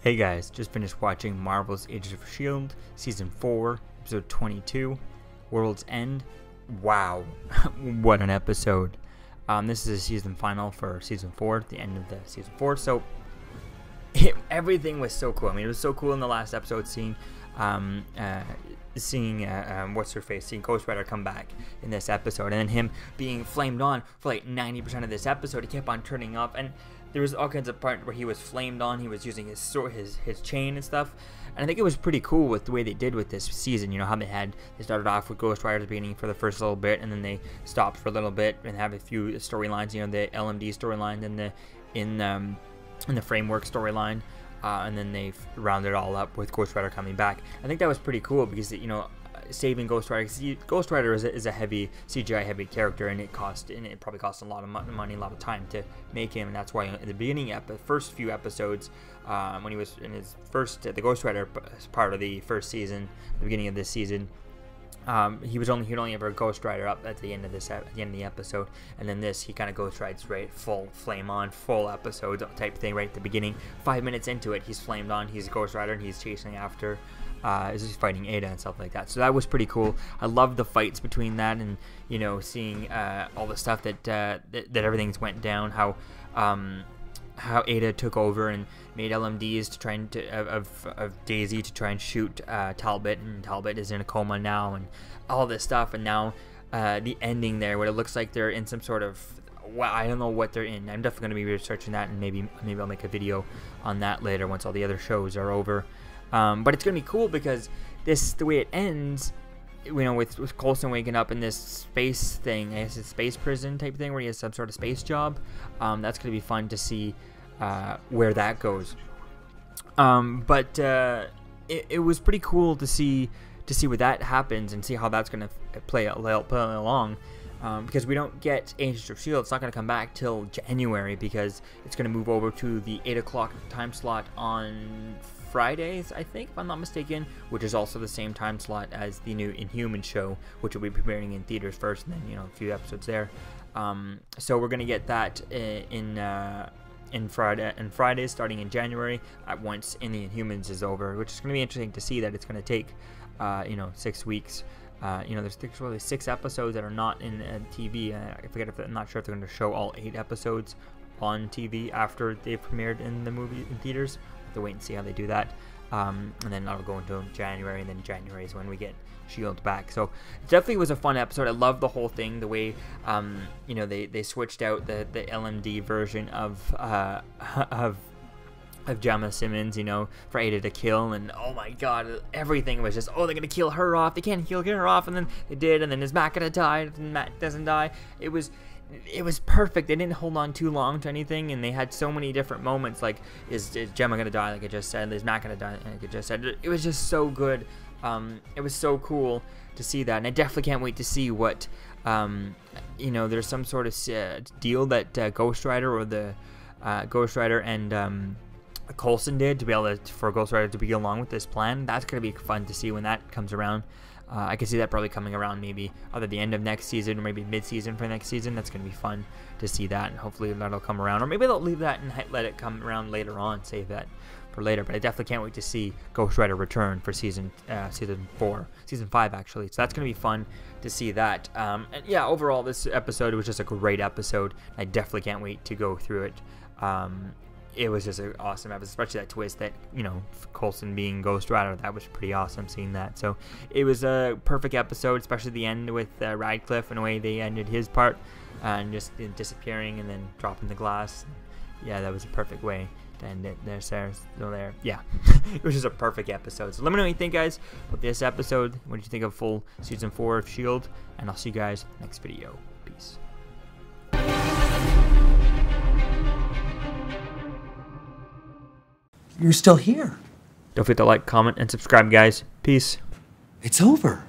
Hey guys, just finished watching Marvel's Agents of S.H.I.E.L.D. Season 4, Episode 22, World's End. Wow, what an episode. This is a season final for Season 4, the end of the Season 4, so everything was so cool. I mean, it was so cool in the last episode seeing what's-her-face, seeing Ghost Rider come back in this episode, and then him being flamed on for like 90% of this episode. He kept on turning up, and there was all kinds of parts where he was flamed on. He was using his sword, his chain and stuff, and I think it was pretty cool with the way they did with this season. You know how they started off with Ghost Rider at the beginning for the first little bit, and then they stopped for a little bit and have a few storylines. You know, the LMD storyline, and in the framework storyline. And then they rounded it all up with Ghost Rider coming back. I think that was pretty cool because, you know, saving Ghost Rider. Ghost Rider is a heavy CGI heavy character, and it probably cost a lot of money, a lot of time to make him, and that's why in the beginning, the first few episodes, when he was in his first the Ghost Rider part of the first season, the beginning of this season. He'd only ever Ghost Rider up at the end of the episode, and then he kind of Ghost Rides right full flame on, full episode type thing right at the beginning. 5 minutes into it, he's flamed on, he's Ghost Rider, and he's chasing after, he's fighting Ada and stuff like that. So that was pretty cool. I love the fights between that, and you know, seeing all the stuff that everything's went down, how Ada took over and made LMDs to try and of Daisy to try and shoot Talbot, and Talbot is in a coma now, and all this stuff. And now the ending there, where it looks like they're in some sort of, well, I don't know what they're in. I'm definitely going to be researching that, and maybe I'll make a video on that later once all the other shows are over. But it's going to be cool because the way it ends, you know, with Coulson waking up in this space thing, I guess it's space prison type thing, where he has some sort of space job. That's going to be fun to see where that goes. But it was pretty cool to see where that happens and see how that's going to play along. Because we don't get Agents of S.H.I.E.L.D. It's not going to come back till January, because it's going to move over to the 8 o'clock time slot on Fridays, I think, if I'm not mistaken, which is also the same time slot as the new Inhuman show, which will be premiering in theaters first, and then, you know, a few episodes there. So we're going to get that in Fridays starting in January, once in the Inhumans is over, which is going to be interesting to see that it's going to take, you know, 6 weeks. You know, there's really 6 episodes that are not in TV. I'm not sure if they're going to show all 8 episodes on TV after they've premiered in the movie in theaters. We'll have to wait and see how they do that. And then that'll go into January, and then January is when we get S.H.I.E.L.D. back. So it definitely was a fun episode. I love the whole thing, the way you know, they switched out the LMD version of Gemma Simmons, you know, for Ada to kill, and oh my god, everything was just, oh, they're gonna kill her off, they can't kill her off, and then they did, and then is Matt gonna die, and Matt doesn't die. It was perfect. They didn't hold on too long to anything, and they had so many different moments, like, is Gemma gonna die, like I just said, is Matt gonna die, like I just said. It was just so good. It was so cool to see that, and I definitely can't wait to see what, you know, there's some sort of deal that Ghost Rider, or the Ghost Rider and Coulson did to be able for Ghost Rider to be along with this plan. That's going to be fun to see when that comes around. I can see that probably coming around maybe either the end of next season or maybe mid-season for next season. That's going to be fun to see that, and hopefully that'll come around, or maybe they'll leave that and let it come around later on, save that for later. But I definitely can't wait to see Ghost Rider return for season 5 actually. So that's going to be fun to see that. And yeah, overall this episode was just a great episode. I definitely can't wait to go through it. It was just an awesome episode, especially that twist that, you know, Coulson being Ghost Rider. That was pretty awesome seeing that. So it was a perfect episode, especially the end with Radcliffe and the way they ended his part, and just disappearing and then dropping the glass. Yeah, that was a perfect way to end it. There. Yeah, it was just a perfect episode. So let me know what you think, guys, about this episode. What did you think of full season 4 of S.H.I.E.L.D.? And I'll see you guys next video. Peace. You're still here. Don't forget to like, comment, and subscribe, guys. Peace. It's over.